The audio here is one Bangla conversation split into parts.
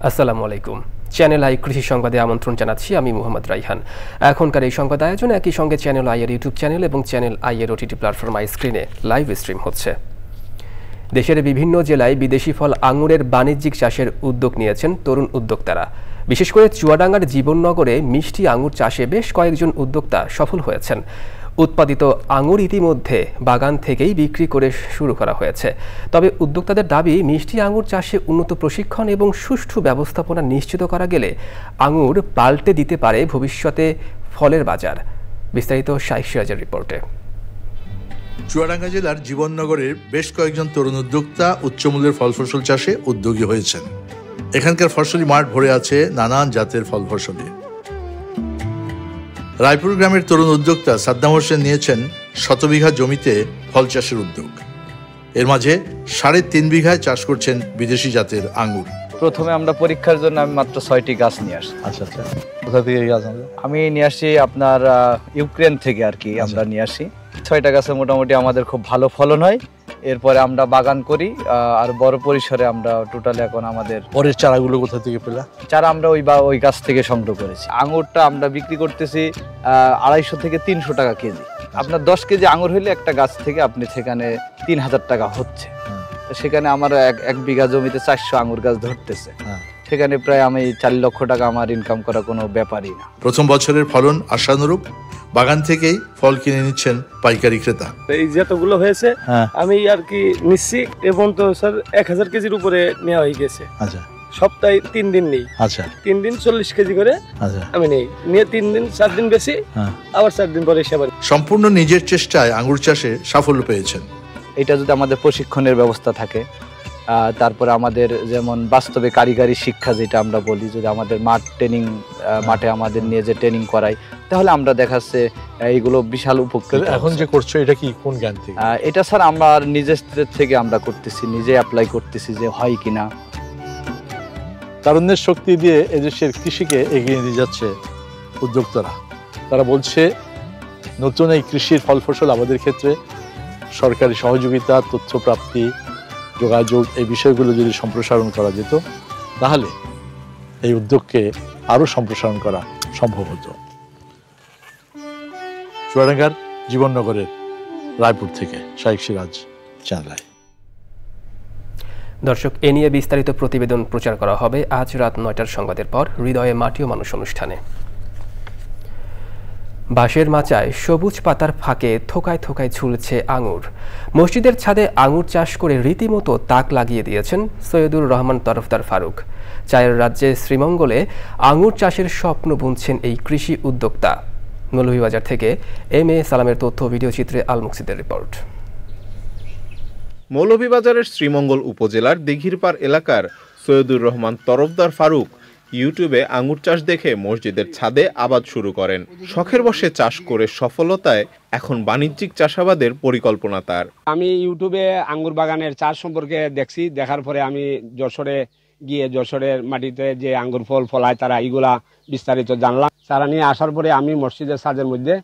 আসসালামু আলাইকুম। চ্যানেল আই কৃষি সংবাদে আমন্ত্রণ জানাচ্ছি আমি মোহাম্মদ রাইহান। এখনকার এই সংবাদ আয়োজন একই সঙ্গে চ্যানেল আই এর ইউটিউব চ্যানেল এবং চ্যানেল আই এর ওটিটি প্ল্যাটফর্ম আই স্ক্রিনে লাইভ স্ট্রিম হচ্ছে। দেশের বিভিন্ন জেলায় বিদেশি ফল আঙুরের বাণিজ্যিক চাষের উদ্যোগ নিয়েছেন তরুণ উদ্যোক্তারা। বিশেষ করে চুয়াডাঙ্গার জীবননগরে মিষ্টি আঙুর চাষে বেশ কয়েকজন উদ্যোক্তা সফল হয়েছেন। উৎপাদিত আঙুর ইতিমধ্যে বাগান থেকেই বিক্রি করে শুরু করা হয়েছে। তবে উদ্যোক্তাদের দাবি, মিষ্টি আঙুর চাষে উন্নত প্রশিক্ষণ এবং সুষ্ঠু ব্যবস্থাপনা নিশ্চিত করা গেলে আঙুর পাল্টে দিতে পারে ভবিষ্যতে ফলের বাজার। বিস্তারিত শাইখ সিরাজের রিপোর্টে। চুয়াডাঙ্গা জেলার জীবননগরের বেশ কয়েকজন তরুণ উদ্যোক্তা উচ্চমূল্যের ফল ফসল চাষে উদ্যোগী হয়েছেন। এখানকার ফসলি মাঠ ভরে আছে নানান জাতের ফল ফসলে। রায়পুর গ্রামের তরুণ উদ্যোক্তা সাদ্দাম হোসেন নিয়েছেন শতবিঘা জমিতে ফল চাষের উদ্যোগ। এর মাঝে 3.5 বিঘায় চাষ করছেন বিদেশি জাতের আঙ্গুর। প্রথমে আমরা পরীক্ষার জন্য আমি মাত্র 6টি গাছ নিয়ে আসি। আচ্ছা, কোথা থেকে গাছ আনলেন? আমি নিয়ে আসি আপনার ইউক্রেন থেকে আর কি। আমরা নিয়ে আসি 6টা গাছে মোটামুটি আমাদের খুব ভালো ফলন হয়। এরপরে আমরা বাগান করি আর বড় পরিসরে আমরা টোটাল এখন আমাদের পরের চারাগুলো কোথা থেকে পেলা? চারা আমরা ওই গাছ থেকে সংগ্রহ করেছি। আঙুরটা আমরা বিক্রি করতেছি 250 থেকে 300 টাকা কেজি। আপনার 10 কেজি আঙুর হইলে একটা গাছ থেকে আপনি সেখানে 3000 টাকা হচ্ছে। সেখানে আমার 1 বিঘা জমিতে 400 আঙুর গাছ ধরতেছে। সেখানে প্রায় আমি 4 লক্ষ টাকা আমার ইনকাম করা কোনো ব্যাপারই না। প্রথম বছরের ফলন আশানুরূপ। বাগান থেকেই ফল কিনে নিচ্ছেন পাইকারি ক্রেতা। এই যতগুলো হয়েছে আমি আর কি নিচ্ছি এবং তো স্যার 1000 কেজির উপরে নেওয়া হয়ে গেছে। আচ্ছা, সপ্তাহে 3 দিন নেই। আচ্ছা, 3 দিন 40 কেজি করে। আচ্ছা, আমি নেই নিয়ে 3 দিন 4 দিন বেশি, আবার 4 দিন পরে সেবার। সম্পূর্ণ নিজের চেষ্টায় আঙ্গুর চাষে সাফল্য পেয়েছেন। এটা যদি আমাদের প্রশিক্ষণের ব্যবস্থা থাকে, তারপরে আমাদের যেমন বাস্তবে কারিগরি শিক্ষা যেটা আমরা বলি, যদি আমাদের মাঠে আমাদের নিয়ে যে ট্রেনিং করাই, তাহলে আমরা দেখাচ্ছে এইগুলো বিশাল উপকৃত। এখন যে করছো এটা কি কোন জ্ঞান থেকে? এটা স্যার আমার নিজের থেকে আমরা করতেছি, নিজে অ্যাপ্লাই করতেছি যে হয় কিনা। তারুণ্যের শক্তি দিয়ে এদেশের কৃষিকে এগিয়ে নিয়ে যাচ্ছে উদ্যোক্তারা। তারা বলছে নতুন এই কৃষির ফল ফসল আমাদের ক্ষেত্রে সরকারি সহযোগিতা, তথ্য প্রাপ্তি, যোগাযোগ, এই বিষয়গুলো যদি সম্প্রসারণ করা যেত তাহলে এই উদ্যোগকে আরও সম্প্রসারণ করা সম্ভব হতো। চুয়াডাঙ্গার জীবননগরের রায়পুর থেকে শাইখ সিরাজ, চ্যানেল। দর্শক, এ নিয়ে বিস্তারিত প্রতিবেদন প্রচার করা হবে আজ রাত 9টার সংবাদের পর হৃদয়ে মাটি ও মানুষ অনুষ্ঠানে। বাঁশের মাচায় সবুজ পাতার ফাঁকে থোকায় থোকায় ঝুলছে আঙুর। মসজিদের ছাদে আঙুর চাষ করে রীতিমতো তাক লাগিয়ে দিয়েছেন সৈয়দুর রহমান তরফদার ফারুক। চায়ের রাজ্যে শ্রীমঙ্গলে আঙুর চাষের স্বপ্ন বুনছেন এই কৃষি উদ্যোক্তা। মৌলভীবাজার থেকে এম.এ. সালামের তথ্য ভিডিও চিত্রে আল মুকসিদের রিপোর্ট। মৌলভীবাজারের শ্রীমঙ্গল উপজেলার দিঘিরপাড় এলাকার সৈয়দুর রহমান তরফদার ফারুক ইউটিউবে আঙুর চাষ দেখে মসজিদের ছাদে আবাদ শুরু করেন। শখের বশে চাষ করে সফলতায় এখন বাণিজ্যিক চাষাবাদের পরিকল্পনা তার। আমি ইউটিউবে আঙ্গুর বাগানের চাষ সম্পর্কে দেখছি। দেখার পরে আমি যশোরে গিয়ে যশোরের মাটিতে যে আঙ্গুর ফল ফলায় তারা এইগুলা বিস্তারিত জানলাম। চারা নিয়ে আসার পরে আমি মসজিদের ছাদের মধ্যে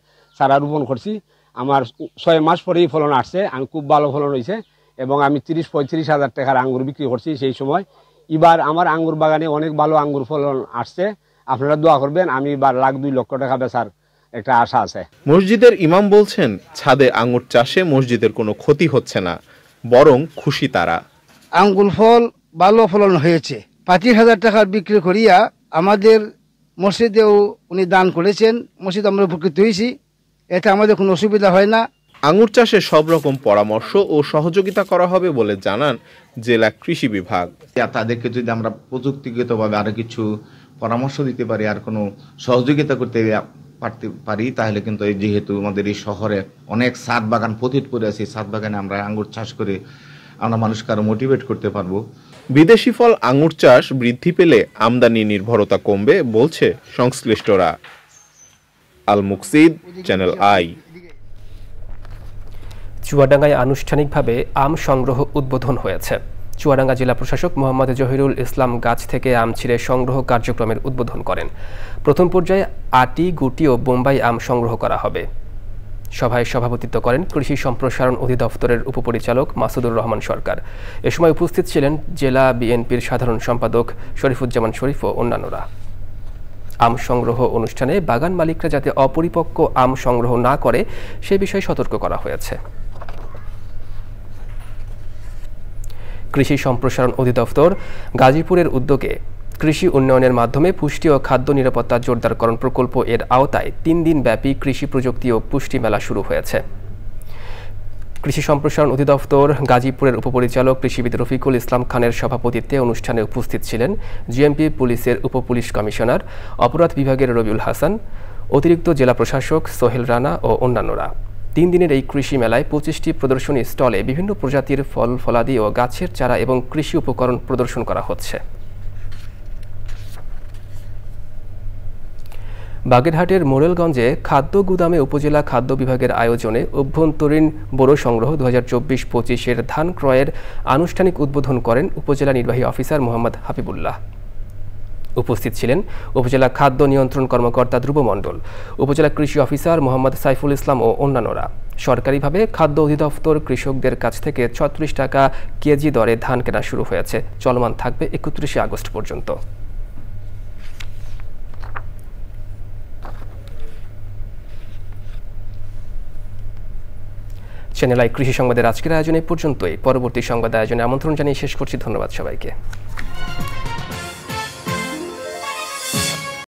চারা রোপণ করছি। আমার 6 মাস পরেই ফলন আসছে। আমি খুব ভালো ফলন হয়েছে এবং আমি 30-35 হাজার টাকার আঙ্গুর বিক্রি করছি সেই সময়। এবার আমার আঙ্গুর বাগানে অনেক ভালো আঙ্গুর ফলন আসছে। আপনারা দোয়া করবেন, আমি এবার 1.2 লক্ষ টাকা বেচার একটা আশা আছে। মসজিদের ইমাম বলছেন, ছাদে আঙ্গুর চাষে মসজিদের কোনো ক্ষতি হচ্ছে না, বরং খুশি তারা। আঙ্গুর ফল ভালো ফলন হয়েছে। 25,000 টাকার বিক্রি করিয়া আমাদের মসজিদেও উনি দান করেছেন। মসজিদ আমরা উপকৃত হয়েছি, এতে আমাদের কোনো অসুবিধা হয় না। আঙুর চাষে সব রকম পরামর্শ ও সহযোগিতা করা হবে বলে জানান জেলা কৃষি বিভাগ। তাদেরকে যদি আমরা প্রযুক্তিগতভাবে আরো কিছু পরামর্শ দিতে পারি, আর কোনো সহযোগিতা করতে পারি, তাহলে কিন্তু যেহেতু আমাদের এই শহরে অনেক ছাদ বাগান পতিত পড়ে আছে, ছাদ বাগানে আমরা আঙ্গুর চাষ করে আমরা মানুষকে আরো মোটিভেট করতে পারবো। বিদেশি ফল আঙুর চাষ বৃদ্ধি পেলে আমদানি নির্ভরতা কমবে বলছে সংশ্লিষ্টরা। আল মুকসিদ, চ্যানেল আই। চুয়াডাঙ্গায় আনুষ্ঠানিকভাবে আম সংগ্রহ উদ্বোধন হয়েছে। চুয়াডাঙ্গা জেলা প্রশাসক মোহাম্মদ জহিরুল ইসলাম গাছ থেকে আম ছিঁড়ে সংগ্রহ কার্যক্রমের উদ্বোধন করেন। প্রথম পর্যায়ে আটি, গুটি ও বোম্বাই আম সংগ্রহ করা হবে। সভায় সভাপতিত্ব করেন কৃষি সম্প্রসারণ অধিদপ্তরের উপপরিচালক মাসুদুর রহমান সরকার। এ সময় উপস্থিত ছিলেন জেলা বিএনপির সাধারণ সম্পাদক শরীফুজ্জামান শরীফ ও অন্যান্যরা। আম সংগ্রহ অনুষ্ঠানে বাগান মালিকরা যাতে অপরিপক্ক আম সংগ্রহ না করে সে বিষয়ে সতর্ক করা হয়েছে। কৃষি সম্প্রসারণ অধিদপ্তর গাজীপুরের উদ্যোগে কৃষি উন্নয়নের মাধ্যমে পুষ্টি ও খাদ্য নিরাপত্তা জোরদারকরণ প্রকল্প এর আওতায় 3 দিন ব্যাপী কৃষি প্রযুক্তি ও পুষ্টি মেলা শুরু হয়েছে। কৃষি সম্প্রসারণ অধিদপ্তর গাজীপুরের উপপরিচালক কৃষিবিদ রফিকুল ইসলাম খানের সভাপতিত্বে অনুষ্ঠানে উপস্থিত ছিলেন জিএমপি পুলিশের উপপুলিশ কমিশনার, অপরাধ বিভাগের রবিউল হাসান, অতিরিক্ত জেলা প্রশাসক সোহেল রানা ও অন্যান্যরা। 3 দিনের এই কৃষি মেলায় 25টি প্রদর্শনী স্টলে বিভিন্ন প্রজাতির ফল, ফলাদি ও গাছের চারা এবং কৃষি উপকরণ প্রদর্শন করা হচ্ছে। বাগেরহাটের মোরেলগঞ্জে খাদ্য গুদামে উপজেলা খাদ্য বিভাগের আয়োজনে অভ্যন্তরীণ বোরো সংগ্রহ 2024-25 ধান ক্রয়ের আনুষ্ঠানিক উদ্বোধন করেন উপজেলা নির্বাহী অফিসার মোহাম্মদ হাবিবুল্লাহ। উপস্থিত ছিলেন উপজেলা খাদ্য নিয়ন্ত্রণ কর্মকর্তা ধ্রুব মণ্ডল, উপজেলা কৃষি অফিসার মোহাম্মদ সাইফুল ইসলাম ও অন্যান্যরা। সরকারিভাবে খাদ্য অধিদপ্তর কৃষকদের কাছ থেকে 36 টাকা কেজি দরে ধান কেনা শুরু হয়েছে, চলমান থাকবে 31 আগস্ট পর্যন্ত। চ্যানেল আই কৃষি সংবাদের আজকের আয়োজনে পর্যন্তই। পরবর্তী সংবাদ আয়োজনে আমন্ত্রণ জানিয়ে শেষ করছি। ধন্যবাদ সবাইকে।